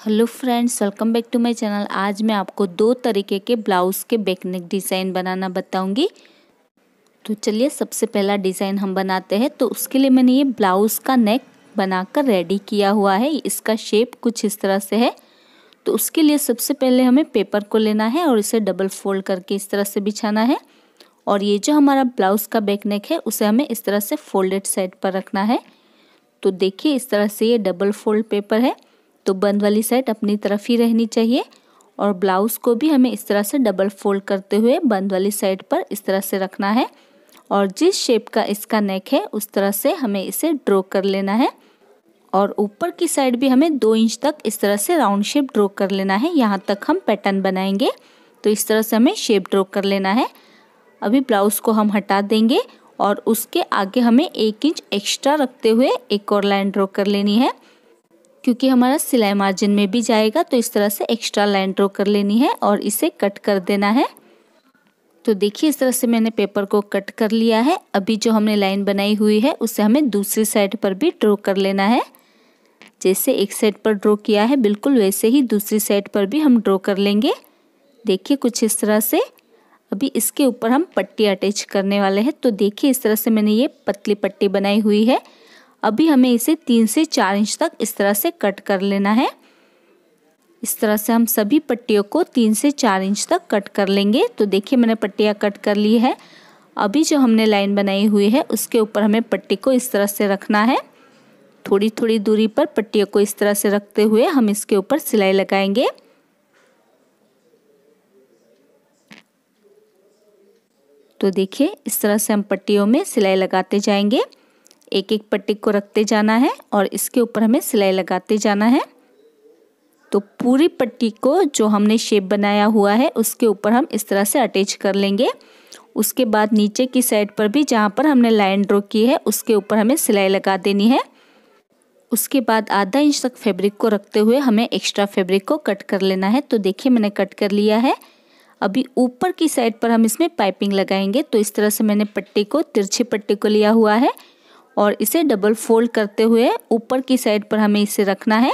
Hello friends, welcome back to my channel. आज मैं आपको दो तरीके के ब्लाउज़ के बैक नेक डिज़ाइन बनाना बताऊंगी। तो चलिए सबसे पहला डिज़ाइन हम बनाते हैं। तो उसके लिए मैंने ये ब्लाउज़ का नेक बनाकर रेडी किया हुआ है। इसका शेप कुछ इस तरह से है। तो उसके लिए सबसे पहले हमें पेपर को लेना है और इसे डबल फोल्ड करके इस तरह से बिछाना है। और ये जो हमारा ब्लाउज़ का बैक नेक है उसे हमें इस तरह से फोल्डेड साइड पर रखना है। तो देखिए इस तरह से ये डबल फोल्ड पेपर है, तो बंद वाली साइड अपनी तरफ ही रहनी चाहिए। और ब्लाउज़ को भी हमें इस तरह से डबल फोल्ड करते हुए बंद वाली साइड पर इस तरह से रखना है। और जिस शेप का इसका नेक है उस तरह से हमें इसे ड्रॉ कर लेना है। और ऊपर की साइड भी हमें 2 इंच तक इस तरह से राउंड शेप ड्रॉ कर लेना है। यहाँ तक हम पैटर्न बनाएंगे, तो इस तरह से हमें शेप ड्रॉ कर लेना है। अभी ब्लाउज़ को हम हटा देंगे और उसके आगे हमें 1 इंच एक्स्ट्रा रखते हुए एक और लाइन ड्रॉ कर लेनी है, क्योंकि हमारा सिलाई मार्जिन में भी जाएगा। तो इस तरह से एक्स्ट्रा लाइन ड्रॉ कर लेनी है और इसे कट कर देना है। तो देखिए इस तरह से मैंने पेपर को कट कर लिया है। अभी जो हमने लाइन बनाई हुई है उसे हमें दूसरी साइड पर भी ड्रॉ कर लेना है। जैसे एक साइड पर ड्रॉ किया है बिल्कुल वैसे ही दूसरी साइड पर भी हम ड्रॉ कर लेंगे। देखिए कुछ इस तरह से। अभी इसके ऊपर हम पट्टी अटैच करने वाले हैं। तो देखिए इस तरह से मैंने ये पतली पट्टी बनाई हुई है। अभी हमें इसे 3 से 4 इंच तक इस तरह से कट कर लेना है। इस तरह से हम सभी पट्टियों को 3 से 4 इंच तक कट कर लेंगे। तो देखिए मैंने पट्टियाँ कट कर ली है। अभी जो हमने लाइन बनाई हुई है उसके ऊपर हमें पट्टी को इस तरह से रखना है। थोड़ी थोड़ी दूरी पर पट्टियों को इस तरह से रखते हुए हम इसके ऊपर सिलाई लगाएंगे। तो देखिए इस तरह से हम पट्टियों में सिलाई लगाते जाएंगे। एक एक पट्टी को रखते जाना है और इसके ऊपर हमें सिलाई लगाते जाना है। तो पूरी पट्टी को जो हमने शेप बनाया हुआ है उसके ऊपर हम इस तरह से अटैच कर लेंगे। उसके बाद नीचे की साइड पर भी जहाँ पर हमने लाइन ड्रॉ की है उसके ऊपर हमें सिलाई लगा देनी है। उसके बाद आधा इंच तक फैब्रिक को रखते हुए हमें एक्स्ट्रा फैब्रिक को कट कर लेना है। तो देखिए मैंने कट कर लिया है। अभी ऊपर की साइड पर हम इसमें पाइपिंग लगाएंगे। तो इस तरह से मैंने पट्टी को, तिरछी पट्टी को लिया हुआ है और इसे डबल फोल्ड करते हुए ऊपर की साइड पर हमें इसे रखना है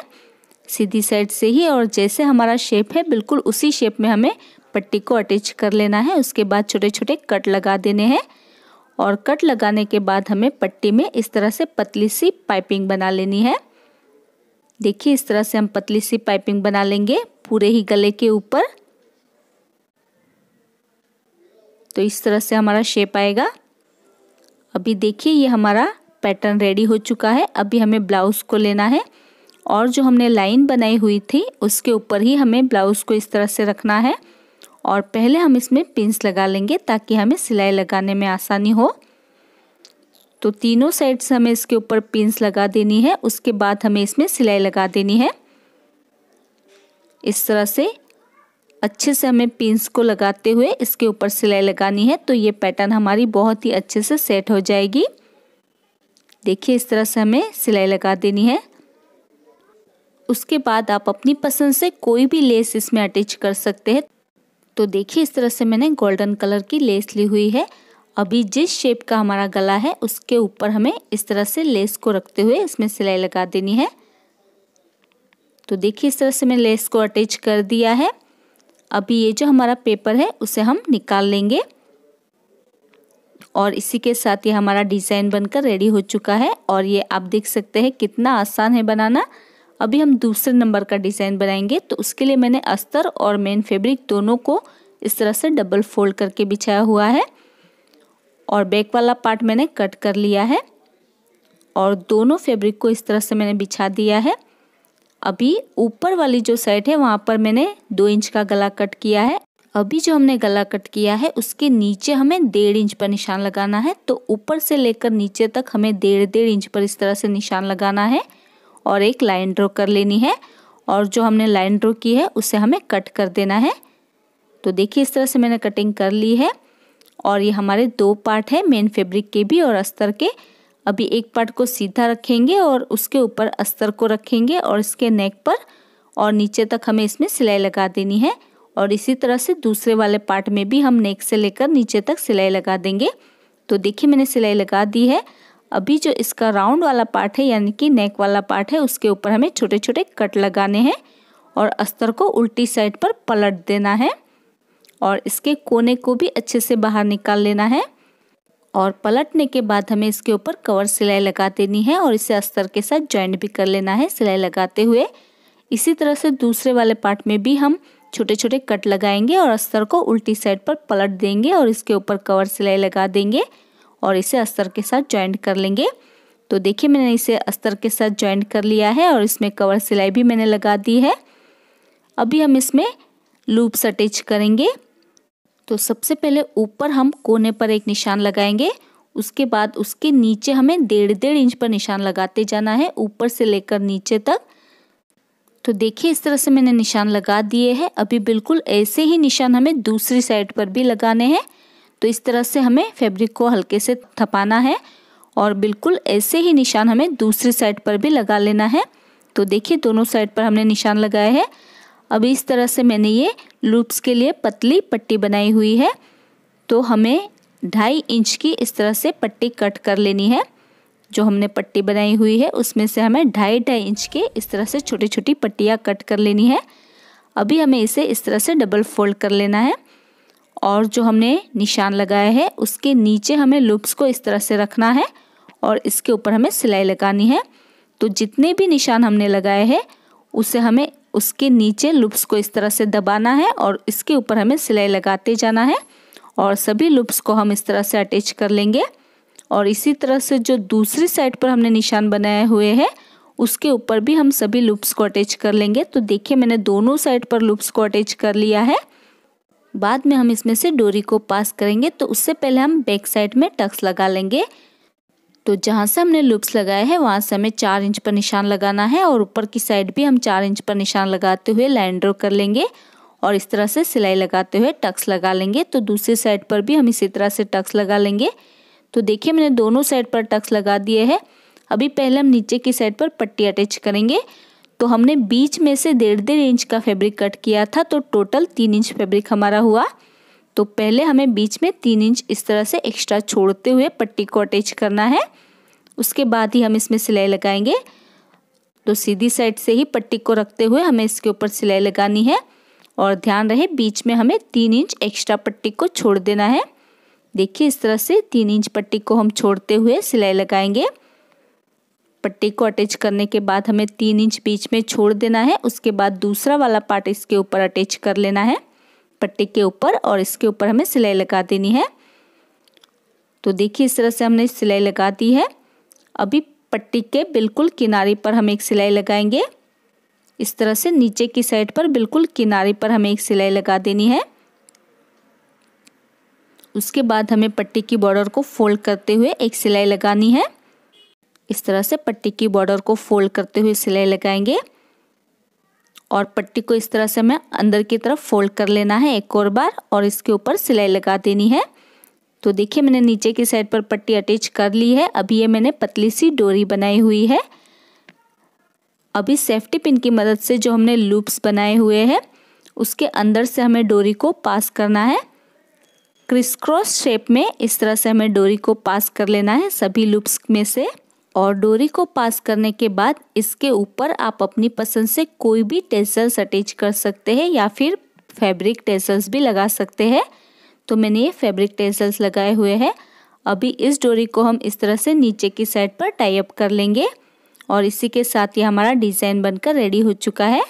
सीधी साइड से ही। और जैसे हमारा शेप है बिल्कुल उसी शेप में हमें पट्टी को अटैच कर लेना है। उसके बाद छोटे छोटे कट लगा देने हैं और कट लगाने के बाद हमें पट्टी में इस तरह से पतली सी पाइपिंग बना लेनी है। देखिए इस तरह से हम पतली सी पाइपिंग बना लेंगे पूरे ही गले के ऊपर। तो इस तरह से हमारा शेप आएगा। अभी देखिए ये हमारा पैटर्न रेडी हो चुका है। अभी हमें ब्लाउज़ को लेना है और जो हमने लाइन बनाई हुई थी उसके ऊपर ही हमें ब्लाउज़ को इस तरह से रखना है। और पहले हम इसमें पिंस लगा लेंगे ताकि हमें सिलाई लगाने में आसानी हो। तो तीनों साइड से हमें इसके ऊपर पिंस लगा देनी है। उसके बाद हमें इसमें सिलाई लगा देनी है। इस तरह से अच्छे से हमें पिंस को लगाते हुए इसके ऊपर सिलाई लगानी है। तो ये पैटर्न हमारी बहुत ही अच्छे से सेट हो जाएगी। देखिए इस तरह से हमें सिलाई लगा देनी है। उसके बाद आप अपनी पसंद से कोई भी लेस इसमें अटैच कर सकते हैं। तो देखिए इस तरह से मैंने गोल्डन कलर की लेस ली हुई है। अभी जिस शेप का हमारा गला है उसके ऊपर हमें इस तरह से लेस को रखते हुए इसमें सिलाई लगा देनी है। तो देखिए इस तरह से मैंने लेस को अटैच कर दिया है। अभी ये जो हमारा पेपर है उसे हम निकाल लेंगे और इसी के साथ ये हमारा डिज़ाइन बनकर रेडी हो चुका है। और ये आप देख सकते हैं कितना आसान है बनाना। अभी हम दूसरे नंबर का डिज़ाइन बनाएंगे। तो उसके लिए मैंने अस्तर और मेन फैब्रिक दोनों को इस तरह से डबल फोल्ड करके बिछाया हुआ है और बैक वाला पार्ट मैंने कट कर लिया है और दोनों फैब्रिक को इस तरह से मैंने बिछा दिया है। अभी ऊपर वाली जो साइड है वहाँ पर मैंने 2 इंच का गला कट किया है। अभी जो हमने गला कट किया है उसके नीचे हमें 1.5 इंच पर निशान लगाना है। तो ऊपर से लेकर नीचे तक हमें 1.5 इंच पर इस तरह से निशान लगाना है और एक लाइन ड्रॉ कर लेनी है। और जो हमने लाइन ड्रॉ की है उसे हमें कट कर देना है। तो देखिए इस तरह से मैंने कटिंग कर ली है। और ये हमारे 2 पार्ट है, मेन फैब्रिक के भी और अस्तर के। अभी एक पार्ट को सीधा रखेंगे और उसके ऊपर अस्तर को रखेंगे और इसके नेक पर और नीचे तक हमें इसमें सिलाई लगा देनी है। और इसी तरह से दूसरे वाले पार्ट में भी हम नेक से लेकर नीचे तक सिलाई लगा देंगे। तो देखिए मैंने सिलाई लगा दी है। अभी जो इसका राउंड वाला पार्ट है यानी कि नेक वाला पार्ट है उसके ऊपर हमें छोटे छोटे कट लगाने हैं और अस्तर को उल्टी साइड पर पलट देना है और इसके कोने को भी अच्छे से बाहर निकाल लेना है। और पलटने के बाद हमें इसके ऊपर कवर सिलाई लगा देनी है और इसे अस्तर के साथ जॉइंट भी कर लेना है सिलाई लगाते हुए। इसी तरह से दूसरे वाले पार्ट में भी हम छोटे छोटे कट लगाएंगे और अस्तर को उल्टी साइड पर पलट देंगे और इसके ऊपर कवर सिलाई लगा देंगे और इसे अस्तर के साथ जॉइंट कर लेंगे। तो देखिए मैंने इसे अस्तर के साथ जॉइंट कर लिया है और इसमें कवर सिलाई भी मैंने लगा दी है। अभी हम इसमें लूप्स अटैच करेंगे। तो सबसे पहले ऊपर हम कोने पर एक निशान लगाएंगे, उसके बाद उसके नीचे हमें 1.5 इंच पर निशान लगाते जाना है ऊपर से लेकर नीचे तक। तो देखिए इस तरह से मैंने निशान लगा दिए हैं। अभी बिल्कुल ऐसे ही निशान हमें दूसरी साइड पर भी लगाने हैं। तो इस तरह से हमें फैब्रिक को हल्के से थपाना है और बिल्कुल ऐसे ही निशान हमें दूसरी साइड पर भी लगा लेना है। तो देखिए दोनों साइड पर हमने निशान लगाए हैं। अभी इस तरह से मैंने ये लूप्स के लिए पतली पट्टी बनाई हुई है। तो हमें 2.5 इंच की इस तरह से पट्टी कट कर लेनी है। जो हमने पट्टी बनाई हुई है उसमें से हमें 2.5 इंच के इस तरह से छोटी छोटी पट्टियाँ कट कर लेनी है। अभी हमें इसे इस तरह से डबल फोल्ड कर लेना है और जो हमने निशान लगाया है उसके नीचे हमें लूप्स को इस तरह से रखना है और इसके ऊपर हमें सिलाई लगानी है। तो जितने भी निशान हमने लगाए हैं उसे हमें उसके नीचे लूप्स को इस तरह से दबाना है और इसके ऊपर हमें सिलाई लगाते जाना है और सभी लूप्स को हम इस तरह से अटैच कर लेंगे। और इसी तरह से जो दूसरी साइड पर हमने निशान बनाए हुए हैं उसके ऊपर भी हम सभी लूप्स को अटैच कर लेंगे। तो देखिए मैंने दोनों साइड पर लूप्स को अटैच कर लिया है। बाद में हम इसमें से डोरी को पास करेंगे, तो उससे पहले हम बैक साइड में टक्स लगा लेंगे। तो जहाँ से हमने लूप्स लगाए हैं वहाँ से हमें 4 इंच पर निशान लगाना है और ऊपर की साइड भी हम 4 इंच पर निशान लगाते हुए लाइन ड्रॉ कर लेंगे और इस तरह से सिलाई लगाते हुए टक्स लगा लेंगे। तो दूसरी साइड पर भी हम इसी तरह से टक्स लगा लेंगे। तो देखिए मैंने दोनों साइड पर टक्स लगा दिए हैं। अभी पहले हम नीचे की साइड पर पट्टी अटैच करेंगे। तो हमने बीच में से 1.5 इंच का फैब्रिक कट किया था, तो टोटल 3 इंच फैब्रिक हमारा हुआ। तो पहले हमें बीच में 3 इंच इस तरह से एक्स्ट्रा छोड़ते हुए पट्टी को अटैच करना है। उसके बाद ही हम इसमें सिलाई लगाएंगे। तो सीधी साइड से ही पट्टी को रखते हुए हमें इसके ऊपर सिलाई लगानी है और ध्यान रहे बीच में हमें 3 इंच एक्स्ट्रा पट्टी को छोड़ देना है। देखिए इस तरह से 3 इंच पट्टी को हम छोड़ते हुए सिलाई लगाएंगे। पट्टी को अटैच करने के बाद हमें 3 इंच बीच में छोड़ देना है। उसके बाद दूसरा वाला पार्ट इसके ऊपर अटैच कर लेना है पट्टी के ऊपर और इसके ऊपर हमें सिलाई लगा देनी है। तो देखिए इस तरह से हमने सिलाई लगा दी है। अभी पट्टी के बिल्कुल किनारे पर हम एक सिलाई लगाएंगे। इस तरह से नीचे की साइड पर बिल्कुल किनारे पर हमें एक सिलाई लगा देनी है। उसके बाद हमें पट्टी की बॉर्डर को फोल्ड करते हुए एक सिलाई लगानी है। इस तरह से पट्टी की बॉर्डर को फोल्ड करते हुए सिलाई लगाएंगे और पट्टी को इस तरह से हमें अंदर की तरफ फोल्ड कर लेना है एक और बार और इसके ऊपर सिलाई लगा देनी है। तो देखिए मैंने नीचे की साइड पर पट्टी अटैच कर ली है। अभी ये मैंने पतली सी डोरी बनाई हुई है। अभी सेफ्टी पिन की मदद से जो हमने लूप्स बनाए हुए हैं उसके अंदर से हमें डोरी को पास करना है। क्रिस क्रॉस शेप में इस तरह से हमें डोरी को पास कर लेना है सभी लूप्स में से। और डोरी को पास करने के बाद इसके ऊपर आप अपनी पसंद से कोई भी टेसल्स अटैच कर सकते हैं या फिर फैब्रिक टेसल्स भी लगा सकते हैं। तो मैंने ये फैब्रिक टेसल्स लगाए हुए हैं। अभी इस डोरी को हम इस तरह से नीचे की साइड पर टाई अप कर लेंगे और इसी के साथ ये हमारा डिज़ाइन बनकर रेडी हो चुका है।